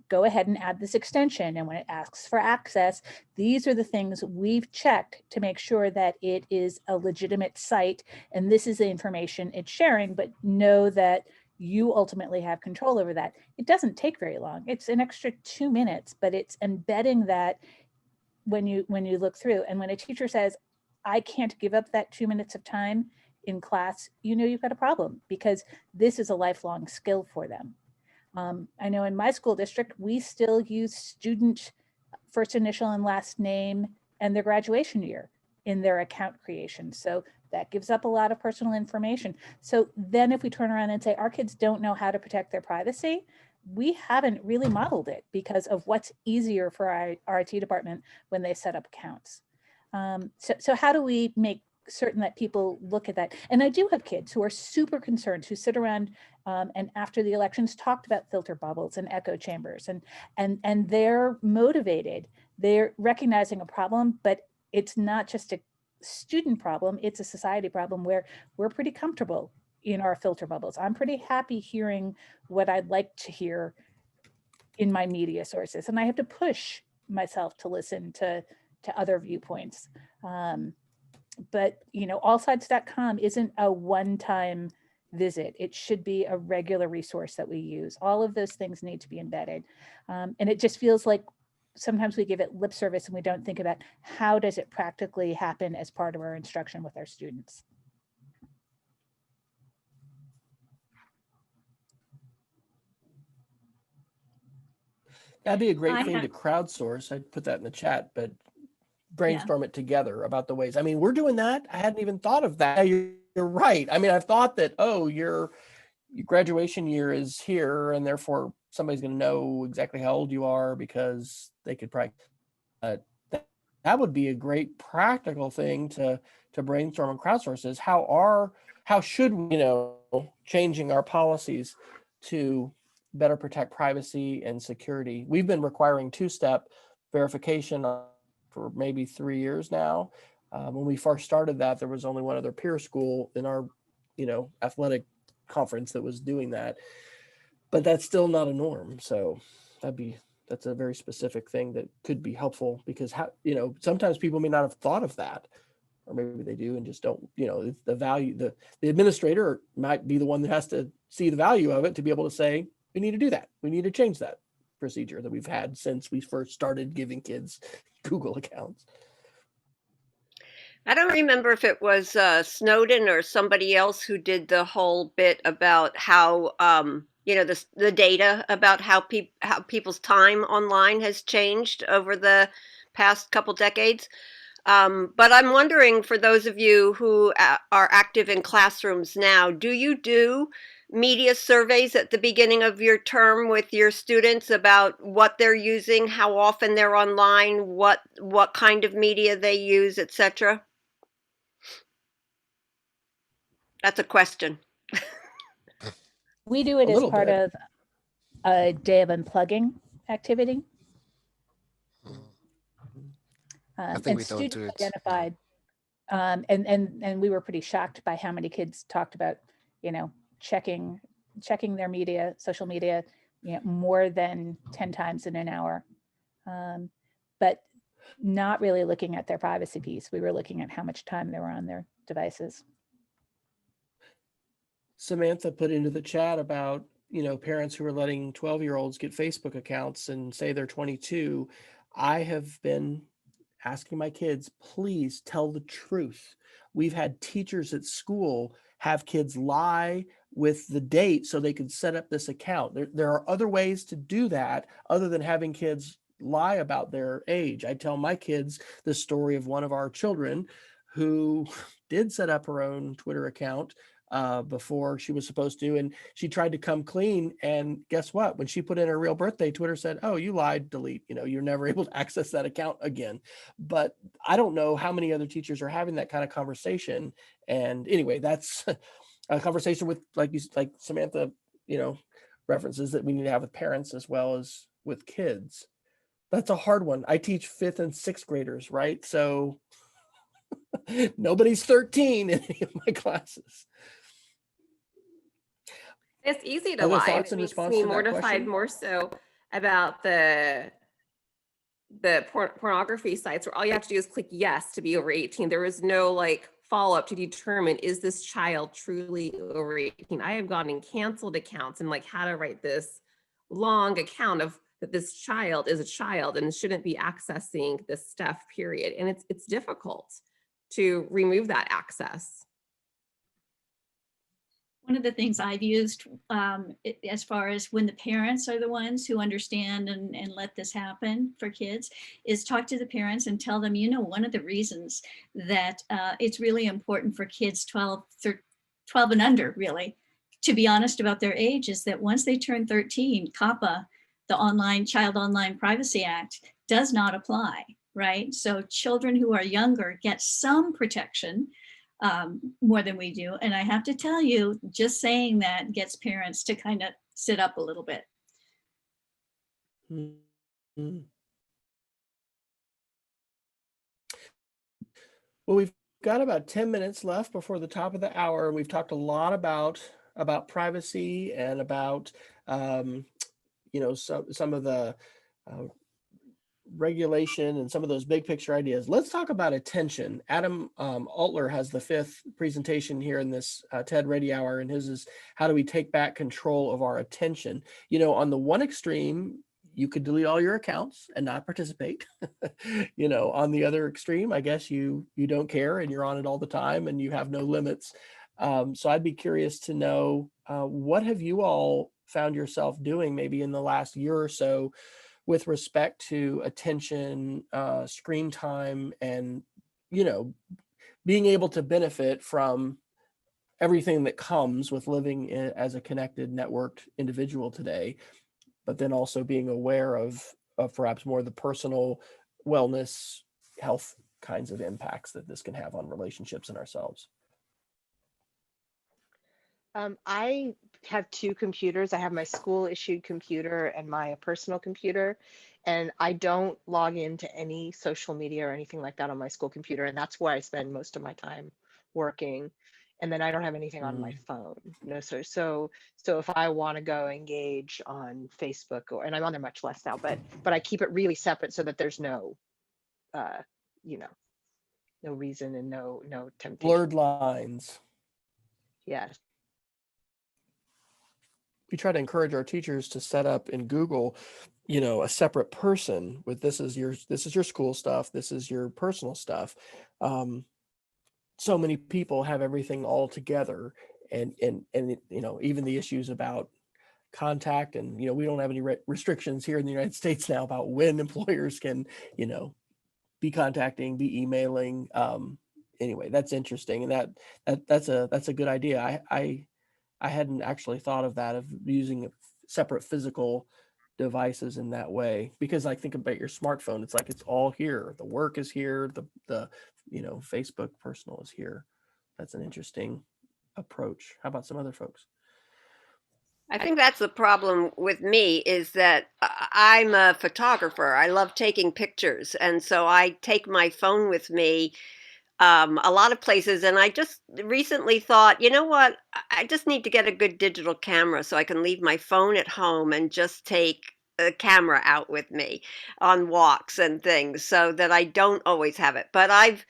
M: go ahead and add this extension. And when it asks for access, these are the things we've checked to make sure that it is a legitimate site. And this is the information it's sharing, but know that you ultimately have control over that. It doesn't take very long. It's an extra 2 minutes, but it's embedding that when you look through. And when a teacher says, I can't give up that 2 minutes of time in class, you know you've got a problem, because this is a lifelong skill for them. I know in my school district, we still use student first initial and last name and their graduation year in their account creation. So that gives up a lot of personal information. So then if we turn around and say our kids don't know how to protect their privacy, we haven't really modeled it because of what's easier for our IT department when they set up accounts. So how do we make certain that people look at that? And I do have kids who are super concerned, who sit around and after the elections talked about filter bubbles and echo chambers, and they're motivated. They're recognizing a problem, but it's not just a student problem, it's a society problem where we're pretty comfortable in our filter bubbles. I'm pretty happy hearing what I'd like to hear in my media sources, and I have to push myself to listen to other viewpoints. But you know, allsides.com isn't a one-time visit. It should be a regular resource that we use. All of those things need to be embedded. And it just feels like sometimes we give it lip service and we don't think about how does it practically happen as part of our instruction with our students.
B: That'd be a great thing to crowdsource. I'd put that in the chat, but brainstorm it together about the ways. I mean, we're doing that. I hadn't even thought of that. You're right. I mean, I've thought that, oh, your graduation year is here, and therefore somebody's going to know exactly how old you are because they could probably. That would be a great practical thing to brainstorm and crowdsource. Is how should we, you know, changing our policies to better protect privacy and security. We've been requiring two-step verification for maybe 3 years now. When we first started that, there was only one other peer school in our, you know, athletic conference that was doing that, but that's still not a norm. So that's a very specific thing that could be helpful, because you know, sometimes people may not have thought of that, or maybe they do and just don't, you know, the value, the administrator might be the one that has to see the value of it to be able to say, we need to do that. We need to change that procedure that we've had since we first started giving kids Google accounts.
D: I don't remember if it was Snowden or somebody else who did the whole bit about how, you know, the data about how people's time online has changed over the past couple decades. But I'm wondering, for those of you who are active in classrooms now, do you do media surveys at the beginning of your term with your students about what they're using, how often they're online, what kind of media they use, etc.? That's a question.
M: We do it as part of a day of unplugging activity.
A: I think we
M: students
A: don't do it.
M: Identified, and we were pretty shocked by how many kids talked about, you know, checking their media, social media, you know, more than 10 times in an hour, but not really looking at their privacy piece. We were looking at how much time they were on their devices.
B: Samantha put into the chat about, parents who are letting 12-year-olds get Facebook accounts and say they're 22. I have been asking my kids, please tell the truth. We've had teachers at school have kids lie with the date so they could set up this account. There are other ways to do that other than having kids lie about their age. I tell my kids the story of one of our children who did set up her own Twitter account before she was supposed to, and she tried to come clean, and guess what, when she put in her real birthday, Twitter said, oh, you lied, delete, you're never able to access that account again. But I don't know how many other teachers are having that kind of conversation. And anyway, that's a conversation with, like Samantha references, that we need to have with parents as well as with kids. That's a hard one. I teach 5th and 6th graders, right? So nobody's 13 in any of my classes.
I: It's easy to
B: Other
I: lie.
B: thoughts
I: It
B: in
I: makes
B: response
I: me
B: to that
I: mortified
B: question?
I: more so about the pornography sites where all you have to do is click yes to be over 18. There is no like follow-up to determine, is this child truly over 18? I have gone and canceled accounts and like how to write this long account of that this child is a child and shouldn't be accessing this stuff, period. And it's difficult to remove that access.
N: One of the things I've used as far as when the parents are the ones who understand and let this happen for kids is talk to the parents and tell them, one of the reasons that it's really important for kids 12 and under, really, to be honest about their age, is that once they turn 13, COPPA, the Child Online Privacy Act, does not apply, right? So children who are younger get some protection more than we do. And I have to tell you, just saying that gets parents to kind of sit up a little bit.
B: Mm-hmm. Well, we've got about 10 minutes left before the top of the hour. We've talked a lot about privacy and about, some of the regulation and some of those big picture ideas. Let's talk about attention. Adam Altler has the 5th presentation here in this TED Ready Hour, and his is how do we take back control of our attention? On the one extreme, you could delete all your accounts and not participate. On the other extreme, I guess you don't care and you're on it all the time and you have no limits. So I'd be curious to know, what have you all found yourself doing maybe in the last year or so with respect to attention, screen time, and, being able to benefit from everything that comes with living as a connected, networked individual today, but then also being aware of perhaps more the personal wellness, health kinds of impacts that this can have on relationships and ourselves.
G: I have 2 computers. I have my school issued computer and my personal computer, and I don't log into any social media or anything like that on my school computer. And that's where I spend most of my time working. And then I don't have anything on my phone. So if I want to go engage on Facebook, and I'm on there much less now, but I keep it really separate so that there's no, no reason and no temptation.
B: Blurred lines.
G: Yes.
B: We try to encourage our teachers to set up in Google, a separate person with this is your school stuff, this is your personal stuff. So many people have everything all together, and even the issues about contact, and we don't have any restrictions here in the United States now about when employers can be contacting, be emailing. Anyway, that's interesting, and that's a good idea. I hadn't actually thought of that, of using separate physical devices in that way, because I think about your smartphone, it's like it's all here. The work is here, the Facebook personal is here. That's an interesting approach. How about some other folks?
D: I think that's the problem with me, is that I'm a photographer. I love taking pictures. And so I take my phone with me a lot of places. And I just recently thought, you know what? I just need to get a good digital camera so I can leave my phone at home and just take a camera out with me on walks and things, so that I don't always have it. But I've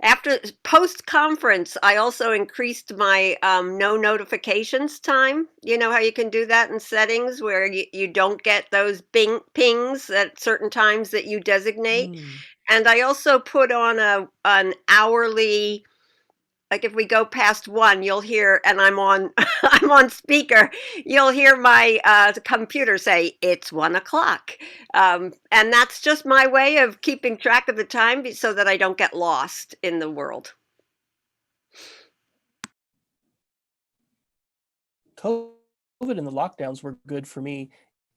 D: After post-conference, I also increased my no notifications time. You know how you can do that in settings where you don't get those pings at certain times that you designate. And I also put on an hourly, like if we go past 1, you'll hear, and I'm on I'm on speaker, you'll hear my computer say it's 1 o'clock. And that's just my way of keeping track of the time so that I don't get lost in the world.
B: COVID and the lockdowns were good for me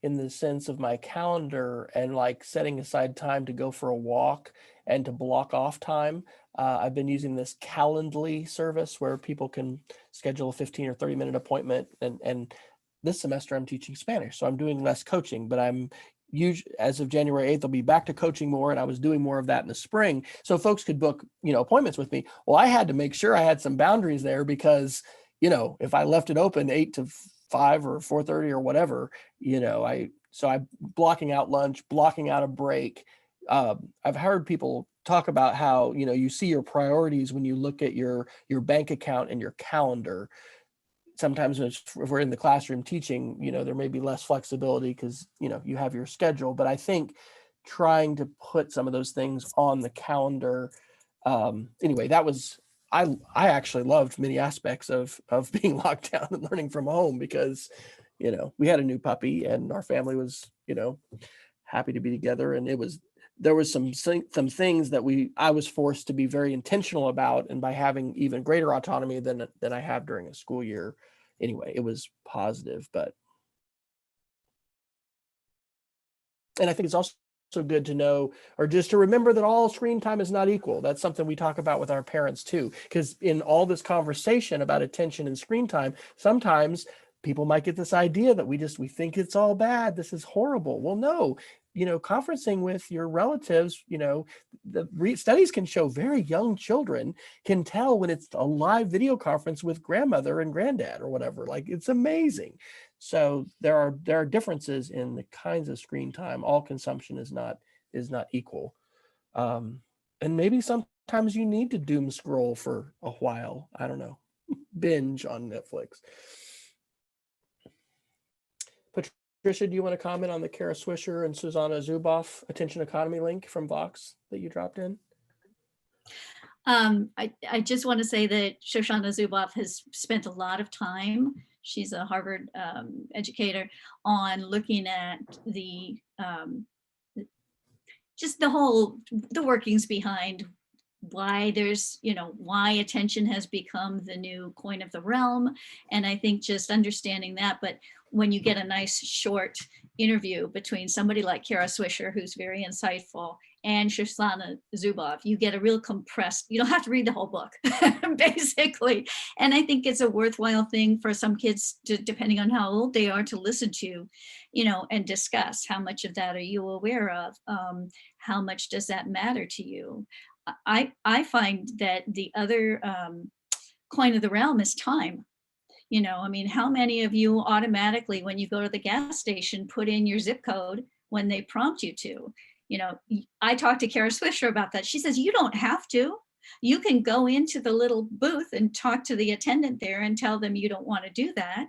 B: in the sense of my calendar and like setting aside time to go for a walk and to block off time. I've been using this Calendly service where people can schedule a 15 or 30-minute appointment. And this semester I'm teaching Spanish, so I'm doing less coaching, but I'm usually, as of January 8th, I'll be back to coaching more, and I was doing more of that in the spring. So folks could book, appointments with me. Well, I had to make sure I had some boundaries there because, if I left it open 8 to 5 or 4:30 or whatever, I'm blocking out lunch, blocking out a break. I've heard people talk about how, you see your priorities when you look at your bank account and your calendar. Sometimes if we're in the classroom teaching, there may be less flexibility because, you have your schedule. But I think trying to put some of those things on the calendar. Anyway, that was, I actually loved many aspects of being locked down and learning from home because, we had a new puppy and our family was, happy to be together. And there was some things that I was forced to be very intentional about. And by having even greater autonomy than I have during a school year, anyway, it was positive. And I think it's also good to know, or just to remember, that all screen time is not equal. That's something we talk about with our parents too, because in all this conversation about attention and screen time, sometimes people might get this idea that we think it's all bad. This is horrible. Well, no, conferencing with your relatives, the studies can show very young children can tell when it's a live video conference with grandmother and granddad or whatever. Like, it's amazing. So there are differences in the kinds of screen time. All consumption is not equal. And maybe sometimes you need to doom scroll for a while. I don't know, binge on Netflix. Patricia, do you want to comment on the Kara Swisher and Susanna Zuboff attention economy link from Vox that you dropped in?
N: I just want to say that Shoshana Zuboff has spent a lot of time, she's a Harvard educator, on looking at just the workings behind why there's, why attention has become the new coin of the realm. And I think just understanding that, but when you get a nice short interview between somebody like Kara Swisher, who's very insightful, and Shoshana Zuboff, you get a real compressed, you don't have to read the whole book, basically. And I think it's a worthwhile thing for some kids to, depending on how old they are, to listen to, and discuss how much of that are you aware of? How much does that matter to you? I find that the other coin of the realm is time. How many of you automatically, when you go to the gas station, put in your zip code when they prompt you to? I talked to Kara Swisher about that. She says, you don't have to. You can go into the little booth and talk to the attendant there and tell them you don't want to do that.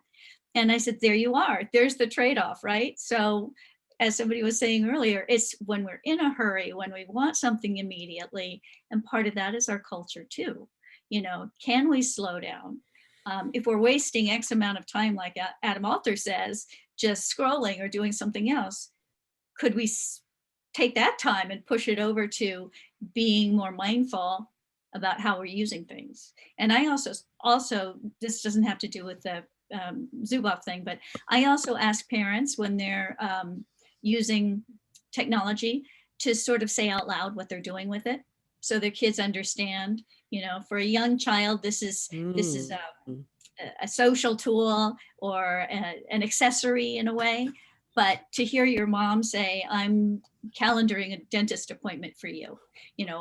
N: And I said, there you are. There's the trade-off, right? So as somebody was saying earlier, it's when we're in a hurry, when we want something immediately, and part of that is our culture too. Can we slow down? If we're wasting X amount of time, like Adam Alter says, just scrolling or doing something else, could we take that time and push it over to being more mindful about how we're using things? And I also, this doesn't have to do with the Zuboff thing, but I also ask parents when they're using technology to sort of say out loud what they're doing with it, so their kids understand. For a young child, this is a social tool or an accessory in a way. But to hear your mom say, I'm calendaring a dentist appointment for you,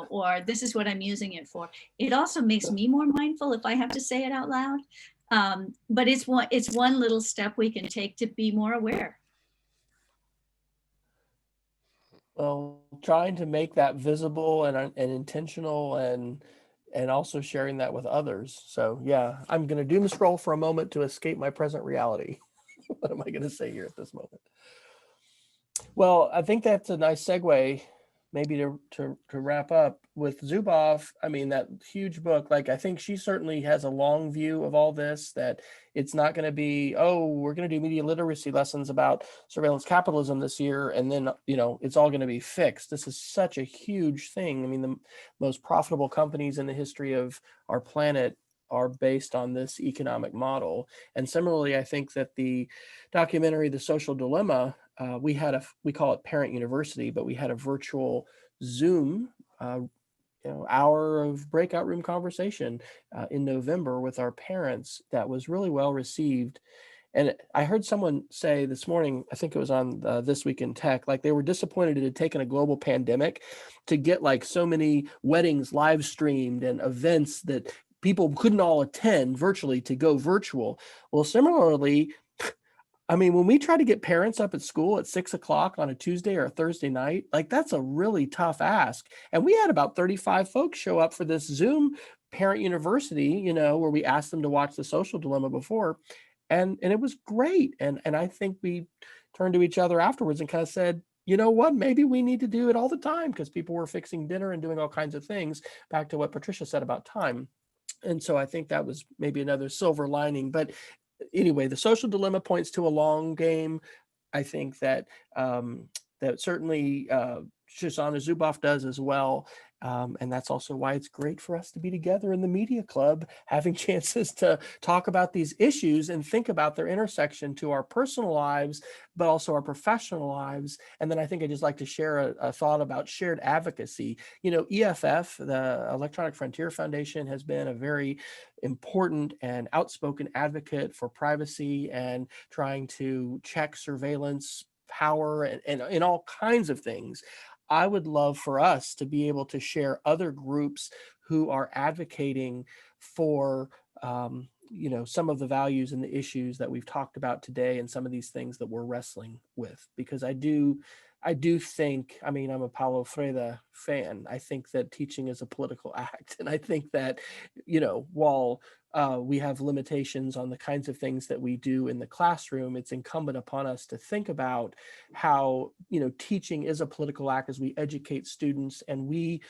N: or this is what I'm using it for, it also makes me more mindful if I have to say it out loud. But it's one little step we can take to be more aware.
B: Well, trying to make that visible and intentional, and and also sharing that with others. So yeah, I'm going to doom scroll for a moment to escape my present reality. What am I going to say here at this moment? Well, I think that's a nice segue, maybe to wrap up with Zuboff. I mean, that huge book, like, I think she certainly has a long view of all this, that it's not going to be, oh, we're going to do media literacy lessons about surveillance capitalism this year, and then, you know, it's all going to be fixed. This is such a huge thing. I mean, the most profitable companies in the history of our planet are based on this economic model. And similarly, I think that the documentary, The Social Dilemma, we call it Parent University, but we had a virtual Zoom hour of breakout room conversation in November with our parents that was really well received. And I heard someone say this morning, I think it was on This Week in Tech, like they were disappointed it had taken a global pandemic to get like so many weddings live streamed and events that people couldn't all attend virtually to go virtual. Well, similarly, I mean, when we try to get parents up at school at 6 o'clock on a Tuesday or a Thursday night, like that's a really tough ask. And we had about 35 folks show up for this Zoom Parent University, you know, where we asked them to watch The Social Dilemma before. And it was great. And I think we turned to each other afterwards and kind of said, you know what, maybe we need to do it all the time, because people were fixing dinner and doing all kinds of things, back to what Patricia said about time. And so I think that was maybe another silver lining. But anyway, The Social Dilemma points to a long game. I think that that certainly Shoshana Zuboff does as well. And that's also why it's great for us to be together in the media club, having chances to talk about these issues and think about their intersection to our personal lives, but also our professional lives. And then I think I'd just like to share a thought about shared advocacy. You know, EFF, the Electronic Frontier Foundation, has been a very important and outspoken advocate for privacy and trying to check surveillance power and in all kinds of things. I would love for us to be able to share other groups who are advocating for you know, some of the values and the issues that we've talked about today, and some of these things that we're wrestling with. Because I do think, I mean, I'm a Paulo Freire fan. I think that teaching is a political act. And I think that, you know, while we have limitations on the kinds of things that we do in the classroom, it's incumbent upon us to think about how, you know, teaching is a political act as we educate students, and we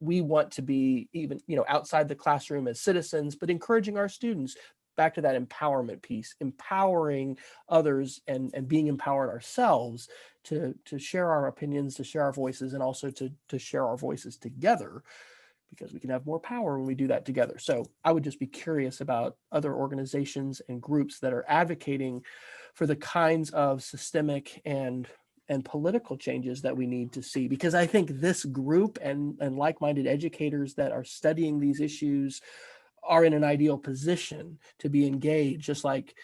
B: want to be even, you know, outside the classroom as citizens, but encouraging our students, back to that empowerment piece, empowering others and being empowered ourselves to share our opinions, to share our voices, and also to share our voices together, because we can have more power when we do that together. So I would just be curious about other organizations and groups that are advocating for the kinds of systemic and political changes that we need to see, because I think this group and like-minded educators that are studying these issues are in an ideal position to be engaged. Just like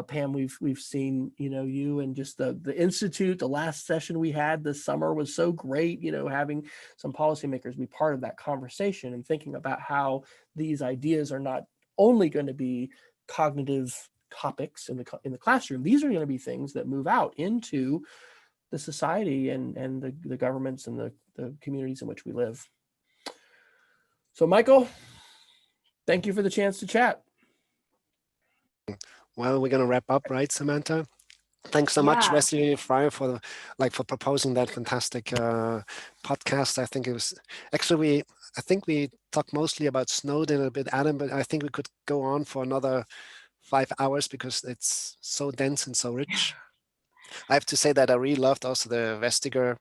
B: Pam, we've seen, you know, you and just the Institute, the last session we had this summer was so great, you know, having some policymakers be part of that conversation and thinking about how these ideas are not only going to be cognitive topics in the classroom. These are going to be things that move out into the society and the governments and the communities in which we live. So Michael, thank you for the chance to chat.
A: Well, we're going to wrap up, right, Samantha? Thanks so much, Wesley Fryer, for proposing that fantastic podcast. I think it was actually I think we talked mostly about Snowden a bit, Adam, but I think we could go on for another 5 hours because it's so dense and so rich. I have to say that I really loved also the Vestager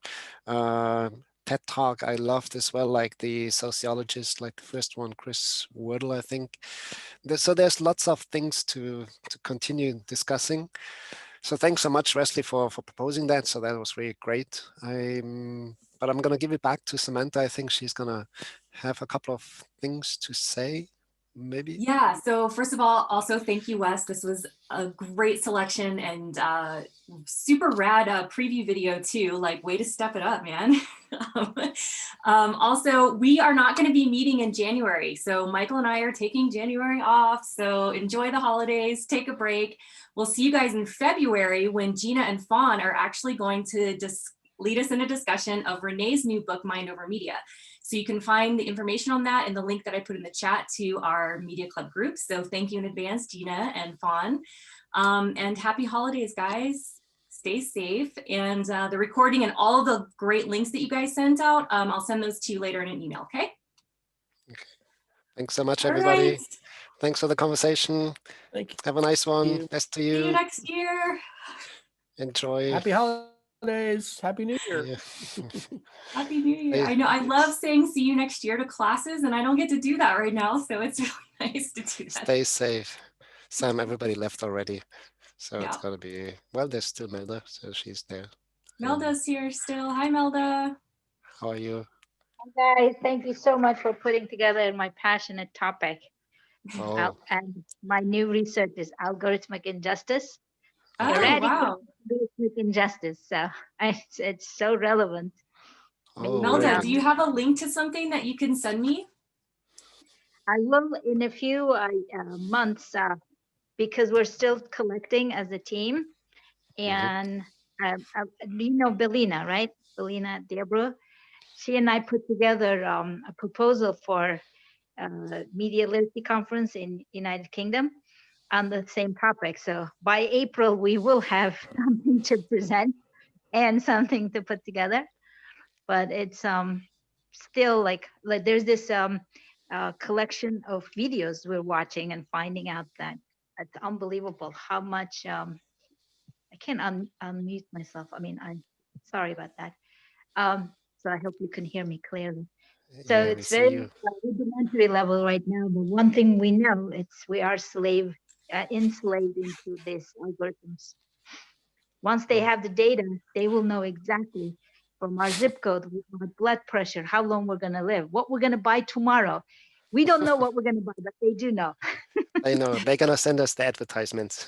A: TED Talk. I loved as well, like the sociologist, like the first one, Chris Wordle, I think. So there's lots of things to continue discussing. So thanks so much, Wesley, for proposing that. So that was really great. But I'm going to give it back to Samantha. I think she's going to have a couple of things to say. Maybe.
J: Yeah, so first of all, also thank you, Wes. This was a great selection and super rad preview video too, like way to step it up, man. Also, we are not going to be meeting in January. So Michael and I are taking January off. So enjoy the holidays, take a break. We'll see you guys in February when Gina and Fawn are actually going to lead us in a discussion of Renee's new book, Mind Over Media. So you can find the information on that in the link that I put in the chat to our Media Club group. So thank you in advance, Gina and Fawn. And happy holidays, guys. Stay safe. And the recording and all of the great links that you guys sent out, I'll send those to you later in an email, okay?
A: Thanks so much,
J: All
A: everybody.
J: right.
A: Thanks for the conversation.
B: Thank you.
A: Have a nice one. Best to
J: See you
A: you.
J: next year.
A: Enjoy.
B: Happy holidays. Happy New Year.
A: Yeah.
J: Happy New Year.
A: Hey.
J: I know I love saying see you next year to classes, and I don't get to do that right now. So it's really nice to do that.
A: Stay safe. Sam, everybody left already. So
J: Yeah.
A: it's gonna be, well, there's still Melda, so she's there.
J: Melda's here still. Hi, Melda.
A: How are you?
O: Hi guys, thank you so much for putting together my passionate topic.
A: Oh,
O: And my new research is algorithmic injustice.
J: Oh,
O: Radical
J: wow.
O: algorithmic injustice. So it's so relevant.
A: oh,
J: Melda,
A: very
J: do
A: good.
J: you have a link to something that you can send me?
O: I will in a few months because we're still collecting as a team. And you know Belina, right? Belina Debra. She and I put together a proposal for media literacy conference in United Kingdom on the same topic. So by April, we will have something to present and something to put together. But it's still like there's this collection of videos we're watching and finding out that it's unbelievable how much I can't unmute myself. I mean, I'm sorry about that. So I hope you can hear me clearly. So
A: Yeah, we
O: it's
A: see
O: very
A: you.
O: rudimentary level right now, but one thing we know, we are enslaved into these algorithms. Once they have the data, they will know exactly from our zip code, our blood pressure, how long we're gonna live, what we're gonna buy tomorrow. We don't know what we're gonna buy, but they do know.
A: I know, they're gonna send us the advertisements.